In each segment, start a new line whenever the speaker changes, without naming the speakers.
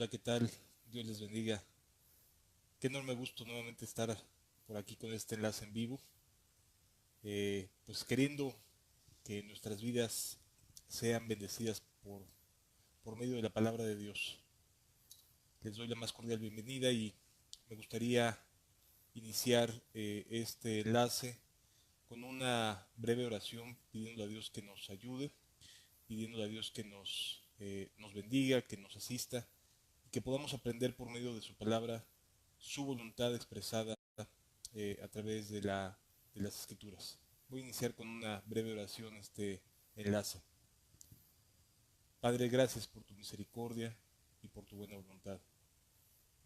Hola, ¿qué tal? Dios les bendiga. Qué enorme gusto nuevamente estar por aquí con este enlace en vivo. Pues queriendo que nuestras vidas sean bendecidas por medio de la palabra de Dios. Les doy la más cordial bienvenida y me gustaría iniciar este enlace con una breve oración pidiendo a Dios que nos ayude, pidiendo a Dios que nos bendiga, que nos asista y que podamos aprender por medio de su palabra su voluntad expresada a través de las escrituras. Voy a iniciar con una breve oración este enlace. Padre, gracias por tu misericordia y por tu buena voluntad.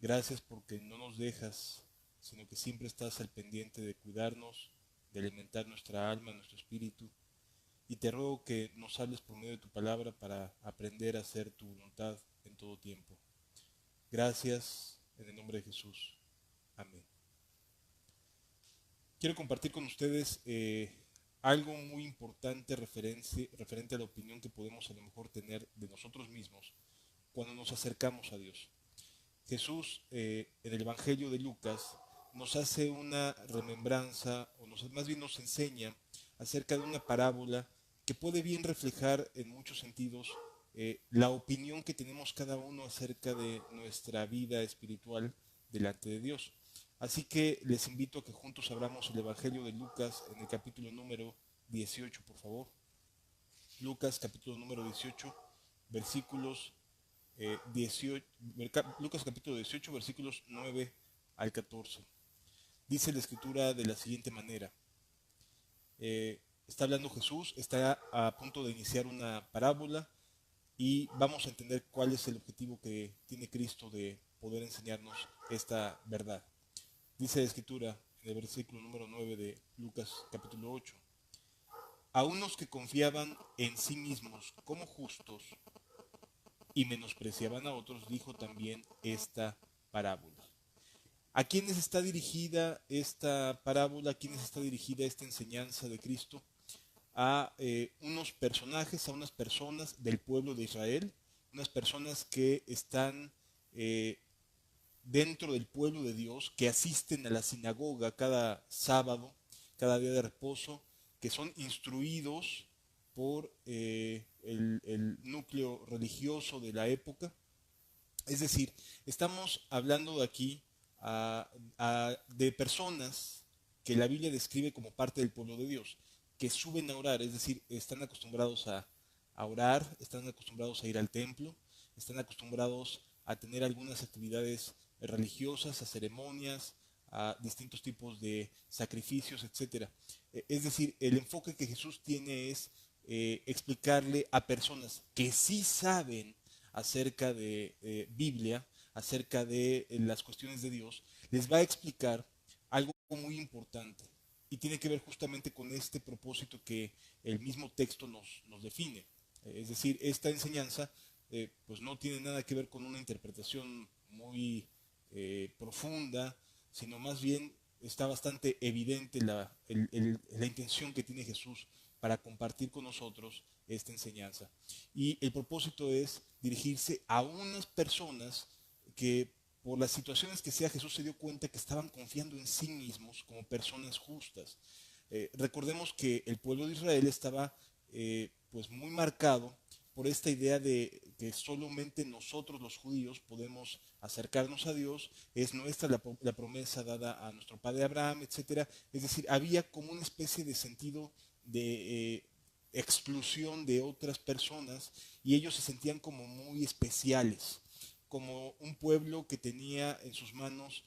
Gracias porque no nos dejas, sino que siempre estás al pendiente de cuidarnos, de alimentar nuestra alma, nuestro espíritu. Y te ruego que nos hables por medio de tu palabra para aprender a hacer tu voluntad en todo tiempo. Gracias en el nombre de Jesús. Amén. Quiero compartir con ustedes algo muy importante referente a la opinión que podemos a lo mejor tener de nosotros mismos cuando nos acercamos a Dios. Jesús en el Evangelio de Lucas nos hace una remembranza, más bien nos enseña acerca de una parábola que puede bien reflejar en muchos sentidos la opinión que tenemos cada uno acerca de nuestra vida espiritual delante de Dios. Así que les invito a que juntos abramos el Evangelio de Lucas en el capítulo número 18, por favor. Lucas capítulo número 18, versículos 18, Lucas capítulo 18, versículos 9 al 14. Dice la escritura de la siguiente manera. Está hablando Jesús, está a punto de iniciar una parábola y vamos a entender cuál es el objetivo que tiene Cristo de poder enseñarnos esta verdad. Dice la escritura en el versículo número 9 de Lucas capítulo 8. A unos que confiaban en sí mismos como justos y menospreciaban a otros, dijo también esta parábola. ¿A quiénes está dirigida esta parábola? ¿A quiénes está dirigida esta enseñanza de Cristo? A unos personajes, a unas personas del pueblo de Israel, unas personas que están dentro del pueblo de Dios, que asisten a la sinagoga cada sábado, cada día de reposo, que son instruidos por el núcleo religioso de la época. Es decir, estamos hablando de aquí de personas que la Biblia describe como parte del pueblo de Dios, que suben a orar, es decir, están acostumbrados a orar, están acostumbrados a ir al templo, están acostumbrados a tener algunas actividades religiosas, a ceremonias, a distintos tipos de sacrificios, etcétera. Es decir, el enfoque que Jesús tiene es explicarle a personas que sí saben acerca de Biblia, acerca de las cuestiones de Dios, les va a explicar algo muy importante y tiene que ver justamente con este propósito que el mismo texto nos define. Es decir, esta enseñanza pues no tiene nada que ver con una interpretación muy profunda, sino más bien está bastante evidente la intención que tiene Jesús para compartir con nosotros esta enseñanza. Y el propósito es dirigirse a unas personas que por las situaciones que sea Jesús se dio cuenta que estaban confiando en sí mismos como personas justas. Recordemos que el pueblo de Israel estaba pues muy marcado por esta idea de que solamente nosotros los judíos podemos acercarnos a Dios, es nuestra la promesa dada a nuestro padre Abraham, etcétera. Es decir, había como una especie de sentido de exclusión de otras personas y ellos se sentían como muy especiales, como un pueblo que tenía en sus manos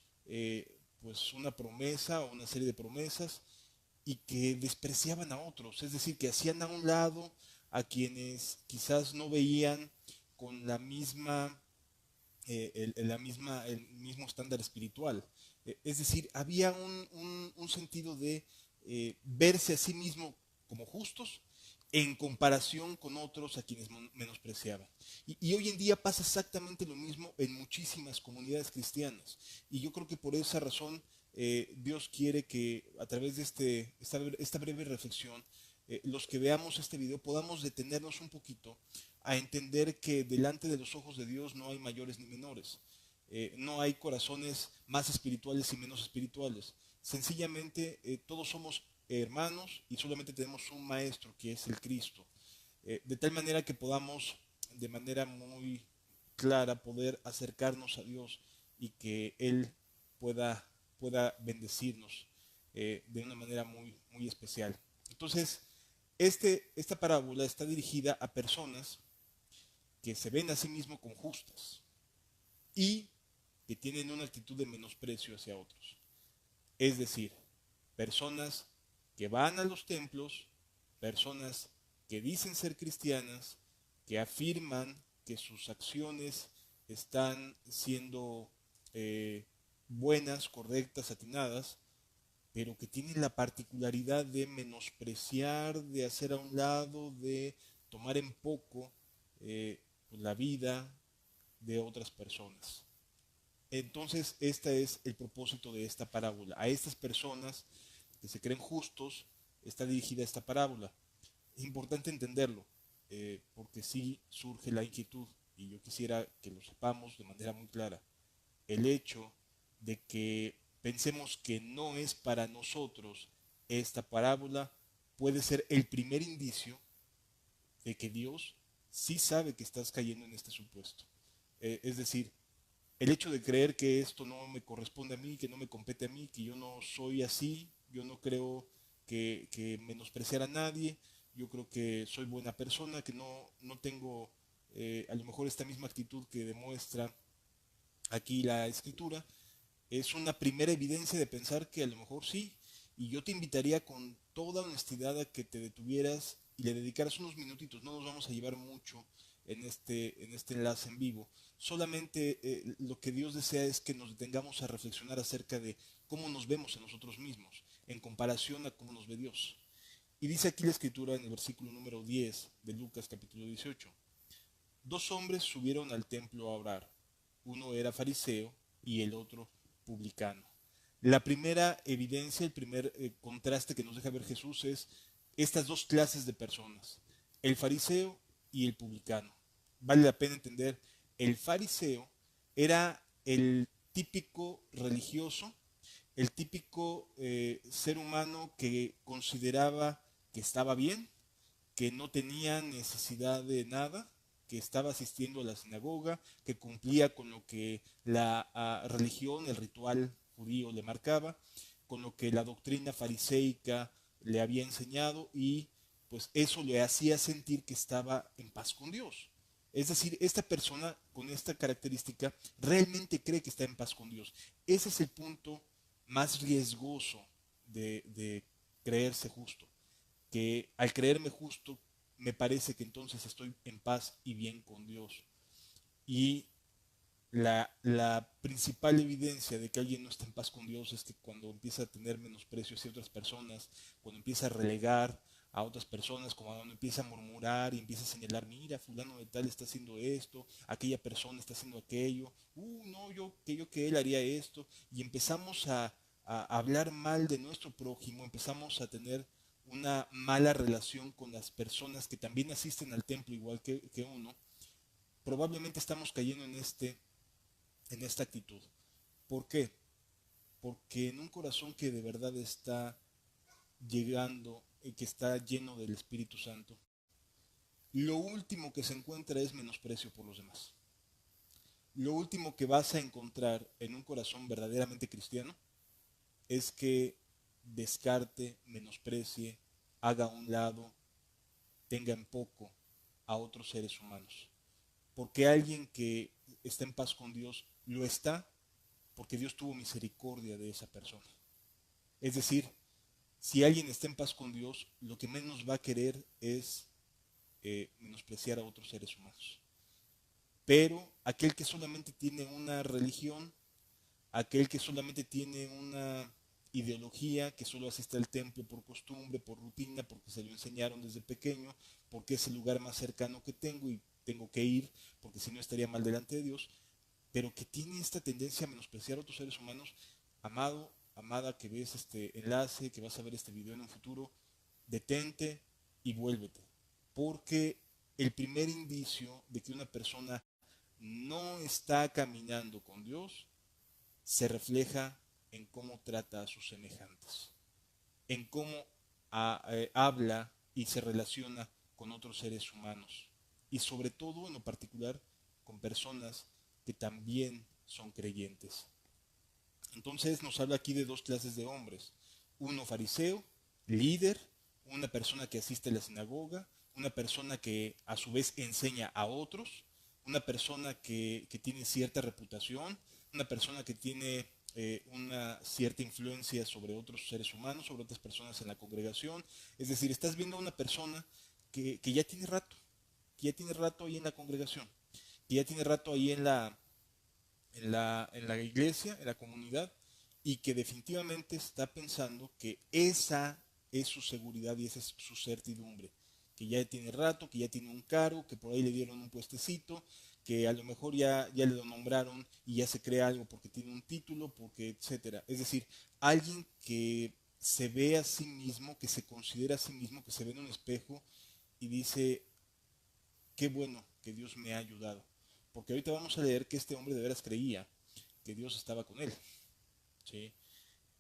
pues una promesa o una serie de promesas y que despreciaban a otros, es decir, que hacían a un lado a quienes quizás no veían con la misma, el mismo estándar espiritual. Es decir, había un sentido de verse a sí mismo como justos en comparación con otros a quienes menospreciaban. Y hoy en día pasa exactamente lo mismo en muchísimas comunidades cristianas. Y yo creo que por esa razón Dios quiere que a través de esta breve reflexión los que veamos este video podamos detenernos un poquito a entender que delante de los ojos de Dios no hay mayores ni menores. No hay corazones más espirituales y menos espirituales. Sencillamente todos somos hermanos y solamente tenemos un maestro que es el Cristo. De tal manera que podamos de manera muy clara poder acercarnos a Dios y que Él pueda bendecirnos de una manera muy especial. Entonces, esta parábola está dirigida a personas que se ven a sí mismos como justas y que tienen una actitud de menosprecio hacia otros. Es decir, personas que van a los templos, personas que dicen ser cristianas, que afirman que sus acciones están siendo buenas, correctas, atinadas, pero que tienen la particularidad de menospreciar, de hacer a un lado, de tomar en poco la vida de otras personas. Entonces, este es el propósito de esta parábola. A estas personas que se creen justos está dirigida esta parábola. Es importante entenderlo, porque sí surge la inquietud, y yo quisiera que lo sepamos de manera muy clara. El hecho de que pensemos que no es para nosotros esta parábola puede ser el primer indicio de que Dios sí sabe que estás cayendo en este supuesto. Es decir, el hecho de creer que esto no me corresponde a mí, que no me compete a mí, que yo no soy así, yo no creo que menospreciar a nadie, yo creo que soy buena persona, que no tengo a lo mejor esta misma actitud que demuestra aquí la escritura, es una primera evidencia de pensar que a lo mejor sí. Y yo te invitaría con toda honestidad a que te detuvieras y le dedicaras unos minutitos. No nos vamos a llevar mucho en este enlace en vivo. Solamente lo que Dios desea es que nos detengamos a reflexionar acerca de cómo nos vemos a nosotros mismos en comparación a cómo nos ve Dios. Y dice aquí la escritura en el versículo número 10 de Lucas capítulo 18. Dos hombres subieron al templo a orar. Uno era fariseo y el otro publicano. La primera evidencia, el primer contraste que nos deja ver Jesús es estas dos clases de personas, el fariseo y el publicano. Vale la pena entender, el fariseo era el típico religioso, el típico ser humano que consideraba que estaba bien, que no tenía necesidad de nada, que estaba asistiendo a la sinagoga, que cumplía con lo que la religión, el ritual judío le marcaba, con lo que la doctrina fariseica le había enseñado y pues eso le hacía sentir que estaba en paz con Dios. Es decir, esta persona con esta característica realmente cree que está en paz con Dios. Ese es el punto más riesgoso de creerse justo, que al creerme justo me parece que entonces estoy en paz y bien con Dios. Y la principal evidencia de que alguien no está en paz con Dios es que cuando empieza a tener menosprecio hacia otras personas, cuando empieza a relegar a otras personas, cuando empieza a murmurar y empieza a señalar, mira, fulano de tal está haciendo esto, aquella persona está haciendo aquello, no, yo que él haría esto, y empezamos a hablar mal de nuestro prójimo, empezamos a tener una mala relación con las personas que también asisten al templo igual que uno, probablemente estamos cayendo en esta actitud. ¿Por qué? Porque en un corazón que de verdad está llegando y que está lleno del Espíritu Santo, lo último que se encuentra es menosprecio por los demás. Lo último que vas a encontrar en un corazón verdaderamente cristiano es que descarte, menosprecie, haga a un lado, tenga en poco a otros seres humanos. Porque alguien que está en paz con Dios lo está porque Dios tuvo misericordia de esa persona. Es decir, si alguien está en paz con Dios, lo que menos va a querer es menospreciar a otros seres humanos. Pero aquel que solamente tiene una religión, aquel que solamente tiene una ideología, que solo asiste al templo por costumbre, por rutina, porque se lo enseñaron desde pequeño, porque es el lugar más cercano que tengo y tengo que ir, porque si no estaría mal delante de Dios, pero que tiene esta tendencia a menospreciar a otros seres humanos, amado, amada, que ves este enlace, que vas a ver este video en un futuro, detente, y vuélvete. Porque el primer indicio de que una persona no está caminando con Dios se refleja en cómo trata a sus semejantes, en cómo habla y se relaciona con otros seres humanos y sobre todo en lo particular con personas que también son creyentes. Entonces nos habla aquí de dos clases de hombres: uno fariseo, líder, una persona que asiste a la sinagoga, una persona que a su vez enseña a otros, una persona que tiene cierta reputación, una persona que tiene una cierta influencia sobre otros seres humanos, sobre otras personas en la congregación. Es decir, estás viendo a una persona que ya tiene rato, que ya tiene rato ahí en la congregación, que ya tiene rato ahí en la iglesia, en la comunidad, y que definitivamente está pensando que esa es su seguridad y esa es su certidumbre, que ya tiene rato, que ya tiene un cargo, que por ahí le dieron un puestecito, que a lo mejor ya le lo nombraron y ya se cree algo porque tiene un título, porque etcétera. Es decir, alguien que se ve a sí mismo, que se considera a sí mismo, que se ve en un espejo y dice: qué bueno que Dios me ha ayudado. Porque ahorita vamos a leer que este hombre de veras creía que Dios estaba con él. ¿Sí?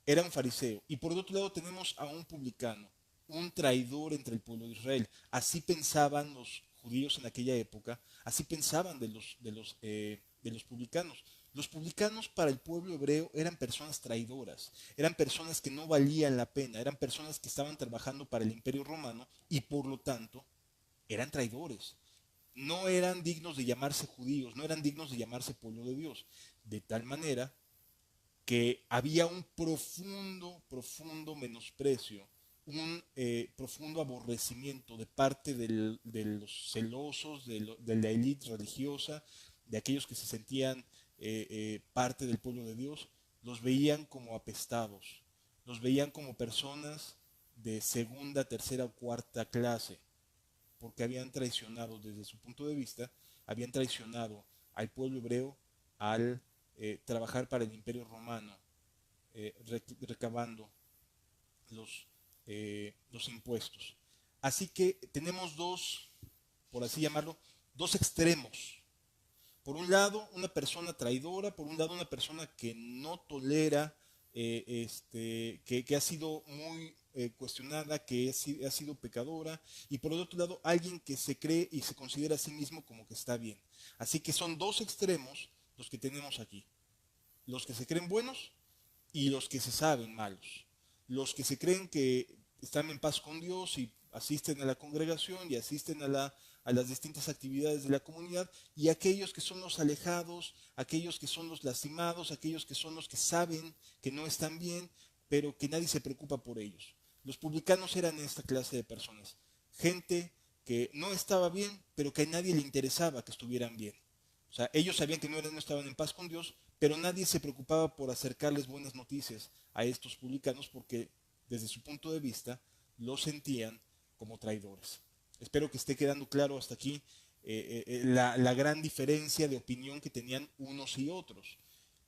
Era un fariseo. Y por el otro lado tenemos a un publicano, un traidor entre el pueblo de Israel. Así pensaban los judíos en aquella época, así pensaban de los publicanos. Los publicanos para el pueblo hebreo eran personas traidoras, eran personas que no valían la pena, eran personas que estaban trabajando para el imperio romano y por lo tanto eran traidores. No eran dignos de llamarse judíos, no eran dignos de llamarse pueblo de Dios. De tal manera que había un profundo, profundo menosprecio, un profundo aborrecimiento de parte de los celosos, de la élite religiosa, de aquellos que se sentían parte del pueblo de Dios. Los veían como apestados, los veían como personas de segunda, tercera o cuarta clase, porque habían traicionado, desde su punto de vista, habían traicionado al pueblo hebreo al trabajar para el imperio romano, recabando los impuestos. Así que tenemos dos, por así llamarlo, dos extremos. Por un lado, una persona traidora, por un lado, una persona que no tolera, que ha sido muy cuestionada, que ha sido pecadora, y por el otro lado, alguien que se cree y se considera a sí mismo como que está bien. Así que son dos extremos los que tenemos aquí: los que se creen buenos y los que se saben malos, los que se creen que están en paz con Dios y asisten a la congregación y asisten a las distintas actividades de la comunidad, y aquellos que son los alejados, aquellos que son los lastimados, aquellos que son los que saben que no están bien, pero que nadie se preocupa por ellos. Los publicanos eran esta clase de personas, gente que no estaba bien, pero que a nadie le interesaba que estuvieran bien. O sea, ellos sabían que no estaban en paz con Dios, pero nadie se preocupaba por acercarles buenas noticias a estos publicanos porque desde su punto de vista los sentían como traidores. Espero que esté quedando claro hasta aquí la gran diferencia de opinión que tenían unos y otros,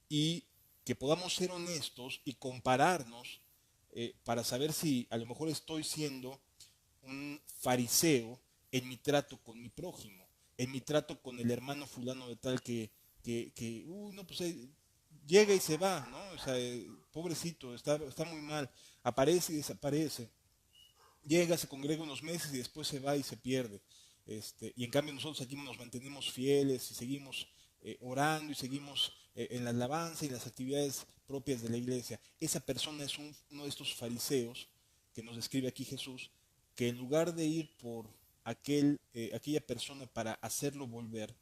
y que podamos ser honestos y compararnos para saber si a lo mejor estoy siendo un fariseo en mi trato con mi prójimo, en mi trato con el hermano fulano de tal no, pues llega y se va, ¿no? O sea, pobrecito, está muy mal, aparece y desaparece, llega, se congrega unos meses y después se va y se pierde. Y en cambio nosotros aquí nos mantenemos fieles y seguimos orando y seguimos en la alabanza y las actividades propias de la iglesia. Esa persona es uno de estos fariseos que nos describe aquí Jesús, que en lugar de ir por aquella persona para hacerlo volver,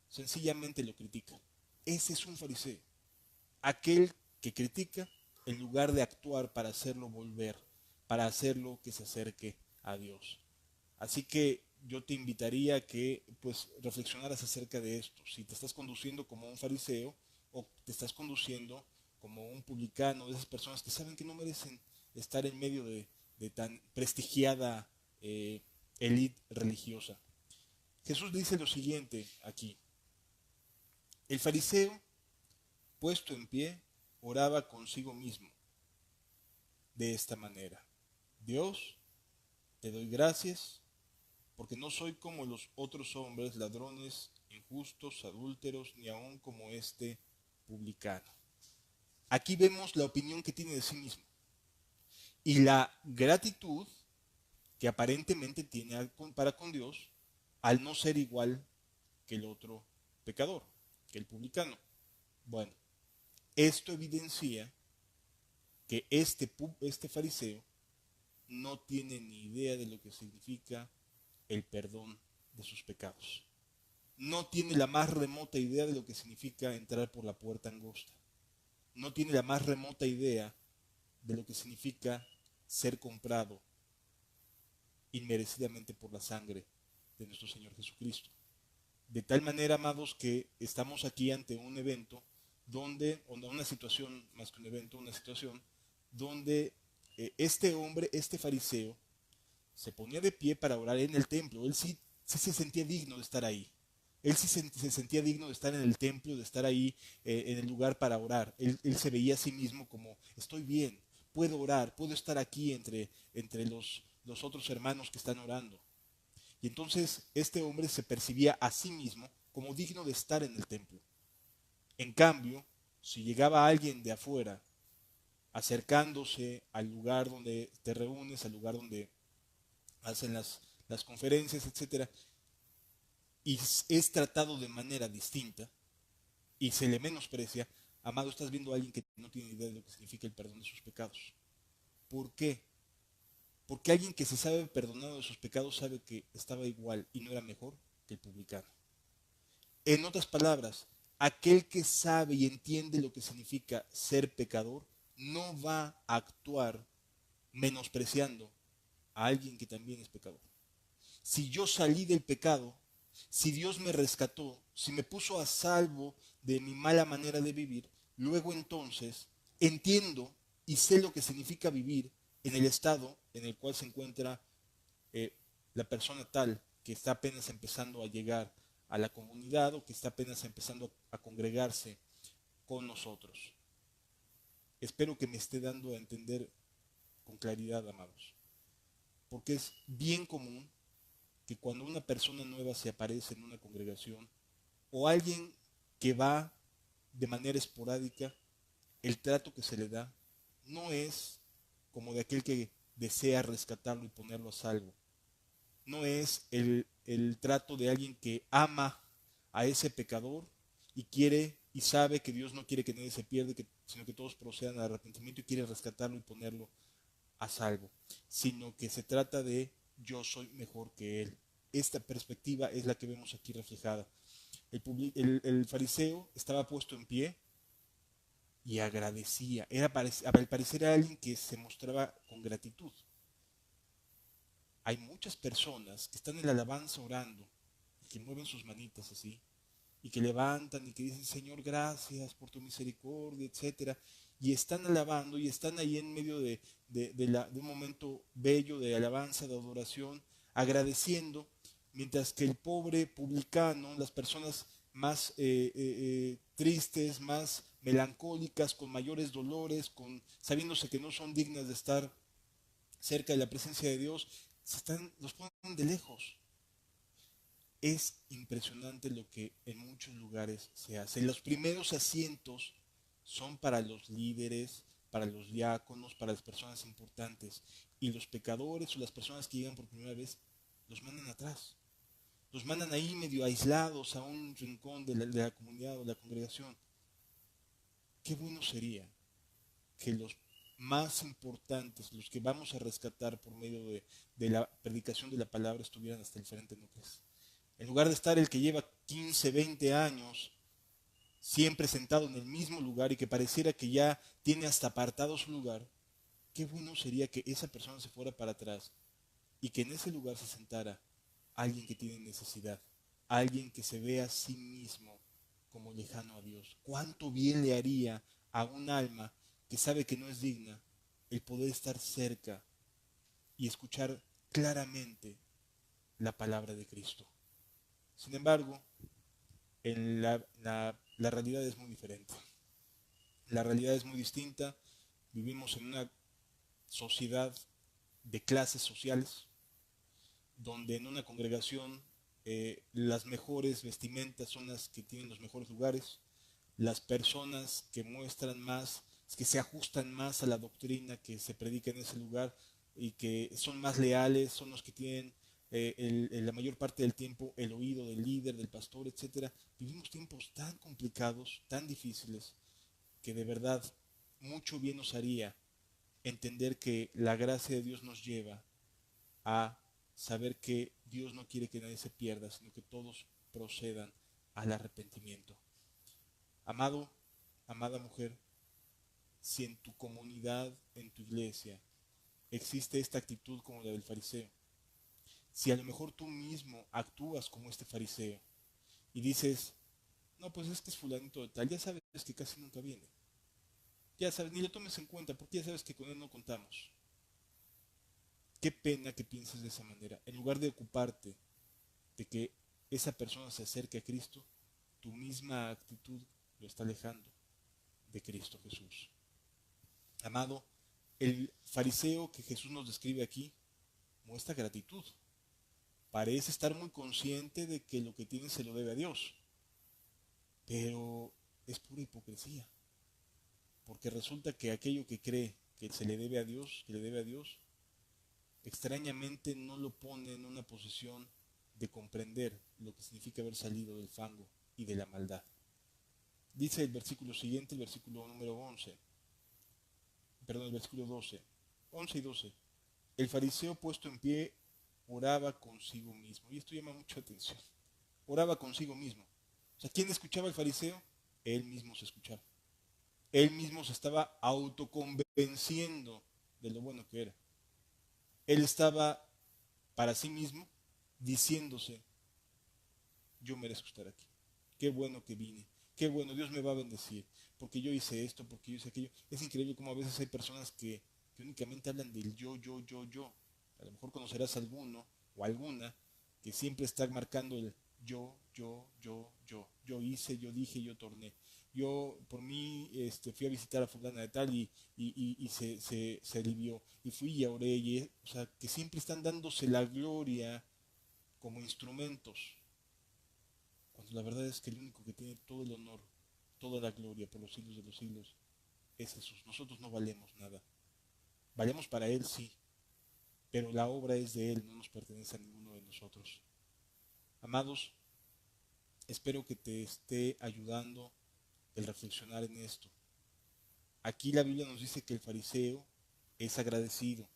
sencillamente lo critica. Ese es un fariseo, aquel que critica en lugar de actuar para hacerlo volver, para hacerlo que se acerque a Dios. Así que yo te invitaría a que pues reflexionaras acerca de esto. Si te estás conduciendo como un fariseo o te estás conduciendo como un publicano, de esas personas que saben que no merecen estar en medio de tan prestigiada élite religiosa. Jesús dice lo siguiente aquí: el fariseo, puesto en pie, oraba consigo mismo de esta manera: Dios, te doy gracias porque no soy como los otros hombres, ladrones, injustos, adúlteros, ni aun como este publicano. Aquí vemos la opinión que tiene de sí mismo y la gratitud que aparentemente tiene para con Dios al no ser igual que el otro pecador, que el publicano. Bueno, esto evidencia que este fariseo no tiene ni idea de lo que significa el perdón de sus pecados. No tiene la más remota idea de lo que significa entrar por la puerta angosta. No tiene la más remota idea de lo que significa ser comprado inmerecidamente por la sangre de nuestro Señor Jesucristo. De tal manera, amados, que estamos aquí ante un evento donde, o una situación, más que un evento, una situación donde este hombre, este fariseo, se ponía de pie para orar en el templo. Él sí se sentía digno de estar ahí. Él sí se sentía digno de estar en el templo, de estar ahí en el lugar para orar. Él se veía a sí mismo como, estoy bien, puedo orar, puedo estar aquí entre los otros hermanos que están orando. Y entonces este hombre se percibía a sí mismo como digno de estar en el templo. En cambio, si llegaba alguien de afuera, acercándose al lugar donde te reúnes, al lugar donde hacen las conferencias, etcétera, y es tratado de manera distinta y se le menosprecia, amado, estás viendo a alguien que no tiene idea de lo que significa el perdón de sus pecados. ¿Por qué? Porque alguien que se sabe perdonado de sus pecados sabe que estaba igual y no era mejor que el publicano. En otras palabras, aquel que sabe y entiende lo que significa ser pecador no va a actuar menospreciando a alguien que también es pecador. Si yo salí del pecado, si Dios me rescató, si me puso a salvo de mi mala manera de vivir, luego entonces entiendo y sé lo que significa vivir en el estado en el cual se encuentra la persona tal que está apenas empezando a llegar a la comunidad o que está apenas empezando a congregarse con nosotros. Espero que me esté dando a entender con claridad, amados, porque es bien común que cuando una persona nueva se aparece en una congregación o alguien que va de manera esporádica, el trato que se le da no es como de aquel que desea rescatarlo y ponerlo a salvo. No es el trato de alguien que ama a ese pecador y quiere y sabe que Dios no quiere que nadie se pierda, sino que todos procedan al arrepentimiento y quiere rescatarlo y ponerlo a salvo, sino que se trata de yo soy mejor que él. Esta perspectiva es la que vemos aquí reflejada. El fariseo estaba puesto en pie y agradecía. Al parecer era alguien que se mostraba con gratitud. Hay muchas personas que están en la alabanza orando y que mueven sus manitas así y que levantan y que dicen Señor gracias por tu misericordia, etcétera, y están alabando y están ahí en medio de un momento bello de alabanza, de adoración, agradeciendo, mientras que el pobre publicano, las personas más tristes, más melancólicas, con mayores dolores, sabiéndose que no son dignas de estar cerca de la presencia de Dios, los ponen de lejos. Es impresionante lo que en muchos lugares se hace. Los primeros asientos son para los líderes, para los diáconos, para las personas importantes. Y los pecadores o las personas que llegan por primera vez los mandan atrás. Los mandan ahí medio aislados a un rincón de la comunidad o de la congregación. Qué bueno sería que los más importantes, los que vamos a rescatar por medio de la predicación de la palabra, estuvieran hasta el frente, ¿no crees? En lugar de estar el que lleva 15, 20 años siempre sentado en el mismo lugar y que pareciera que ya tiene hasta apartado su lugar, qué bueno sería que esa persona se fuera para atrás y que en ese lugar se sentara alguien que tiene necesidad, alguien que se ve a sí mismo como lejano a Dios. ¿Cuánto bien le haría a un alma que sabe que no es digna el poder estar cerca y escuchar claramente la palabra de Cristo? Sin embargo, la realidad es muy diferente. La realidad es muy distinta. Vivimos en una sociedad de clases sociales donde en una congregación las mejores vestimentas son las que tienen los mejores lugares, las personas que muestran más, que se ajustan más a la doctrina que se predica en ese lugar y que son más leales, son los que tienen la mayor parte del tiempo el oído del líder, del pastor, etcétera. Vivimos tiempos tan complicados, tan difíciles, que de verdad mucho bien nos haría entender que la gracia de Dios nos lleva a saber que Dios no quiere que nadie se pierda, sino que todos procedan al arrepentimiento. Amado, amada mujer, si en tu comunidad, en tu iglesia, existe esta actitud como la del fariseo, si a lo mejor tú mismo actúas como este fariseo y dices, no, pues es que es fulanito de tal, ya sabes que casi nunca viene, ya sabes, ni lo tomes en cuenta porque ya sabes que con él no contamos. Qué pena que pienses de esa manera. En lugar de ocuparte de que esa persona se acerque a Cristo, tu misma actitud lo está alejando de Cristo Jesús. Amado, el fariseo que Jesús nos describe aquí muestra gratitud. Parece estar muy consciente de que lo que tiene se lo debe a Dios, pero es pura hipocresía, porque resulta que aquello que cree que se le debe a Dios, que le debe a Dios, extrañamente no lo pone en una posición de comprender lo que significa haber salido del fango y de la maldad. Dice el versículo siguiente, el versículo número 11, perdón, el versículo 12, 11 y 12. El fariseo puesto en pie oraba consigo mismo. Y esto llama mucha atención. Oraba consigo mismo. O sea, ¿quién escuchaba al fariseo? Él mismo se escuchaba. Él mismo se estaba autoconvenciendo de lo bueno que era. Él estaba para sí mismo diciéndose, yo merezco estar aquí. Qué bueno que vine. Qué bueno, Dios me va a bendecir. Porque yo hice esto, porque yo hice aquello. Es increíble cómo a veces hay personas que únicamente hablan del yo, yo, yo, yo. A lo mejor conocerás alguno o alguna que siempre está marcando el yo, yo, yo, yo. Yo hice, yo dije, yo torné. Yo por mí fui a visitar a fulana de tal y se alivió. Y fui y oré. O sea, que siempre están dándose la gloria como instrumentos, cuando la verdad es que el único que tiene todo el honor, toda la gloria por los siglos de los siglos es Jesús. Nosotros no valemos nada. Valemos para Él, sí, pero la obra es de Él, no nos pertenece a ninguno de nosotros. Amados, espero que te esté ayudando el reflexionar en esto. Aquí la Biblia nos dice que el fariseo es agradecido.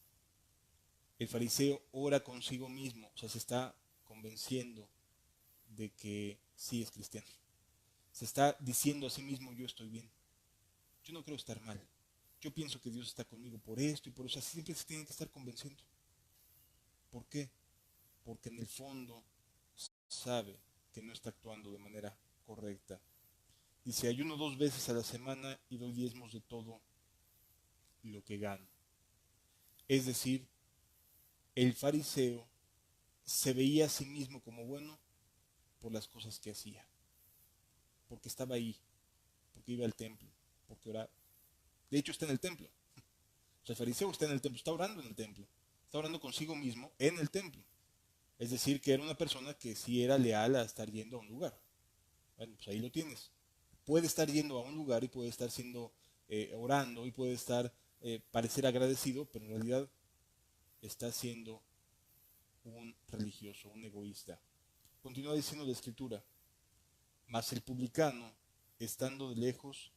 El fariseo ora consigo mismo, o sea, se está convenciendo de que sí es cristiano. Se está diciendo a sí mismo, yo estoy bien. Yo no creo estar mal. Yo pienso que Dios está conmigo por esto y por eso. Así siempre se tienen que estar convenciendo. ¿Por qué? Porque en el fondo sabe que no está actuando de manera correcta. Dice, ayuno 2 veces a la semana y doy diezmos de todo lo que gano. Es decir, el fariseo se veía a sí mismo como bueno por las cosas que hacía. Porque estaba ahí, porque iba al templo, porque oraba. De hecho, está en el templo. O sea, el fariseo está en el templo, está orando en el templo. Está orando consigo mismo en el templo. Es decir, que era una persona que sí era leal a estar yendo a un lugar. Bueno, pues ahí lo tienes. Puede estar yendo a un lugar y puede estar siendo orando y puede estar parecer agradecido, pero en realidad está siendo un religioso, un egoísta. Continúa diciendo la escritura, mas el publicano, estando de lejos,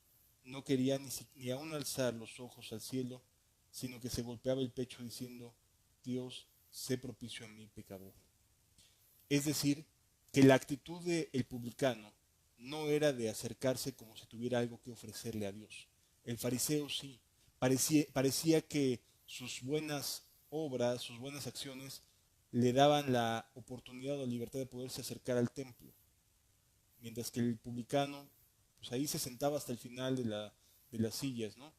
no quería ni aún alzar los ojos al cielo, sino que se golpeaba el pecho diciendo, Dios, sé propicio a mí, pecador. Es decir, que la actitud del publicano no era de acercarse como si tuviera algo que ofrecerle a Dios. El fariseo sí, parecía que sus buenas obras, sus buenas acciones, le daban la oportunidad o la libertad de poderse acercar al templo. Mientras que el publicano, pues ahí se sentaba hasta el final de las sillas, ¿no?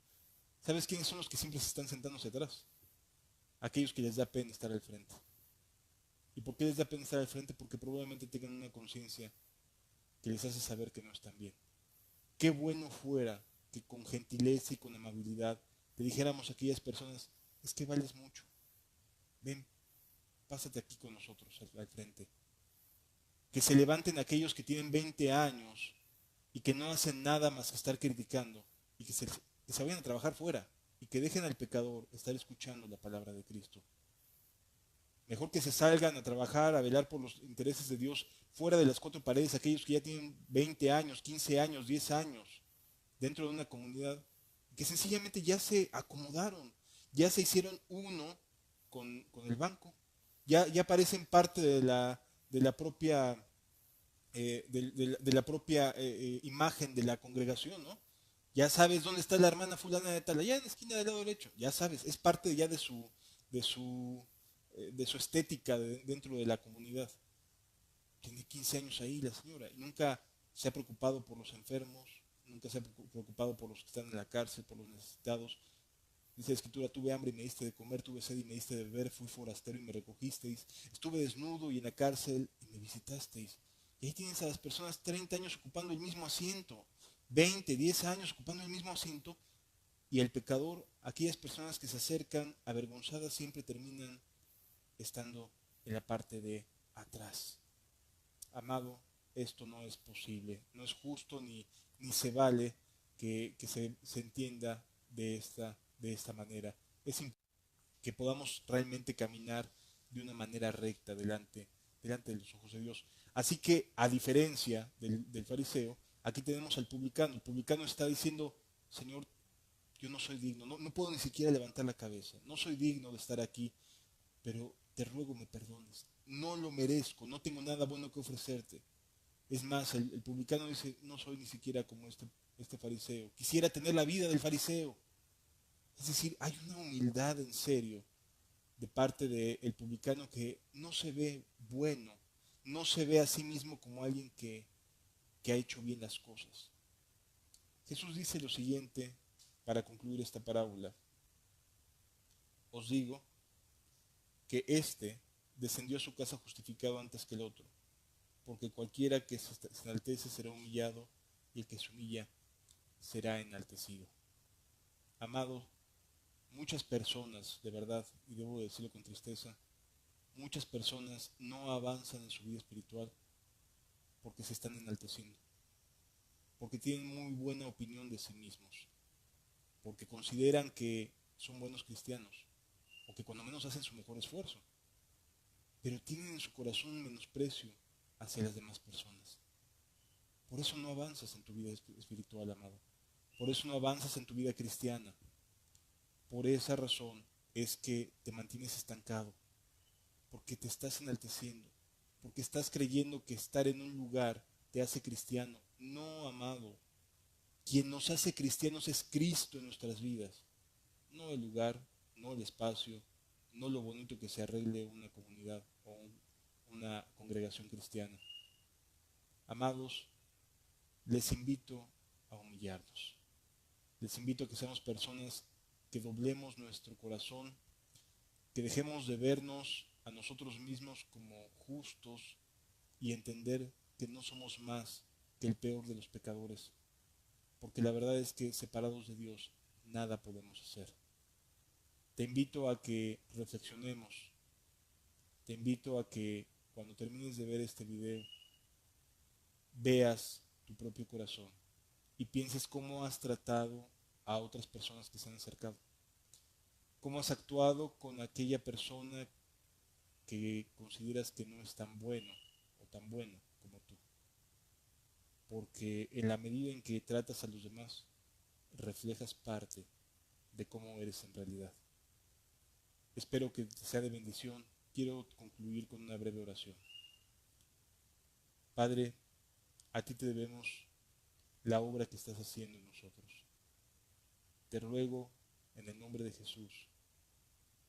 ¿Sabes quiénes son los que siempre se están sentándose atrás? Aquellos que les da pena estar al frente. ¿Y por qué les da pena estar al frente? Porque probablemente tengan una conciencia que les hace saber que no están bien. Qué bueno fuera que con gentileza y con amabilidad le dijéramos a aquellas personas, es que vales mucho. Ven, pásate aquí con nosotros al frente. Que se levanten aquellos que tienen 20 años y que no hacen nada más que estar criticando y que se vayan a trabajar fuera y que dejen al pecador estar escuchando la palabra de Cristo. Mejor que se salgan a trabajar, a velar por los intereses de Dios fuera de las cuatro paredes, aquellos que ya tienen 20 años, 15 años, 10 años dentro de una comunidad, que sencillamente ya se acomodaron, ya se hicieron uno con el banco, ya parecen parte de la propia, de la propia imagen de la congregación, ¿no? Ya sabes dónde está la hermana fulana de tal, allá en la esquina del lado derecho, ya sabes, es parte ya de su, de su estética dentro de la comunidad. Tiene 15 años ahí la señora y nunca se ha preocupado por los enfermos, nunca se ha preocupado por los que están en la cárcel, por los necesitados. Dice la escritura, tuve hambre y me diste de comer, tuve sed y me diste de beber, fui forastero y me recogisteis, estuve desnudo y en la cárcel y me visitasteis. Y ahí tienes a las personas 30 años ocupando el mismo asiento, 20, 10 años ocupando el mismo asiento, y el pecador, aquellas personas que se acercan avergonzadas siempre terminan estando en la parte de atrás. Amado, esto no es posible, no es justo ni se vale que se entienda de esta manera. Es que podamos realmente caminar de una manera recta delante de los ojos de Dios. Así que, a diferencia del fariseo, aquí tenemos al publicano. El publicano está diciendo, Señor, yo no soy digno, no puedo ni siquiera levantar la cabeza, no soy digno de estar aquí, pero te ruego me perdones. No lo merezco, no tengo nada bueno que ofrecerte. Es más, el publicano dice, no soy ni siquiera como este fariseo. Quisiera tener la vida del fariseo. Es decir, hay una humildad en serio de parte del publicano que no se ve bueno, no se ve a sí mismo como alguien que ha hecho bien las cosas. Jesús dice lo siguiente para concluir esta parábola. Os digo que éste descendió a su casa justificado antes que el otro, porque cualquiera que se enaltece será humillado y el que se humilla será enaltecido. Amado, muchas personas, de verdad, y debo decirlo con tristeza, muchas personas no avanzan en su vida espiritual porque se están enalteciendo, porque tienen muy buena opinión de sí mismos, porque consideran que son buenos cristianos, o que cuando menos hacen su mejor esfuerzo, pero tienen en su corazón un menosprecio hacia las demás personas. Por eso no avanzas en tu vida espiritual, amado. Por eso no avanzas en tu vida cristiana. Por esa razón es que te mantienes estancado, porque te estás enalteciendo, porque estás creyendo que estar en un lugar te hace cristiano. No, amado. Quien nos hace cristianos es Cristo en nuestras vidas, no el lugar, no el espacio, no lo bonito que se arregle una comunidad o una congregación cristiana. Amados, les invito a humillarnos. Les invito a que seamos personas que doblemos nuestro corazón, que dejemos de vernos a nosotros mismos como justos y entender que no somos más que el peor de los pecadores, porque la verdad es que separados de Dios nada podemos hacer. Te invito a que reflexionemos, te invito a que cuando termines de ver este video veas tu propio corazón y pienses cómo has tratado a otras personas que se han acercado, cómo has actuado con aquella persona que consideras que no es tan bueno o tan bueno como tú, porque en la medida en que tratas a los demás reflejas parte de cómo eres en realidad. Espero que te sea de bendición. Quiero concluir con una breve oración. Padre, a ti te debemos la obra que estás haciendo en nosotros. Te ruego, en el nombre de Jesús,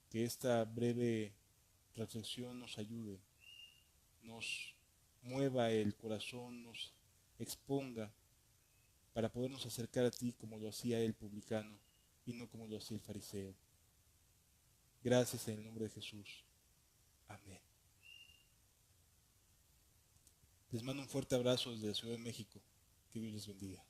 que esta breve reflexión nos ayude, nos mueva el corazón, nos exponga para podernos acercar a ti como lo hacía el publicano y no como lo hacía el fariseo. Gracias en el nombre de Jesús. Amén. Les mando un fuerte abrazo desde la Ciudad de México. Que Dios les bendiga.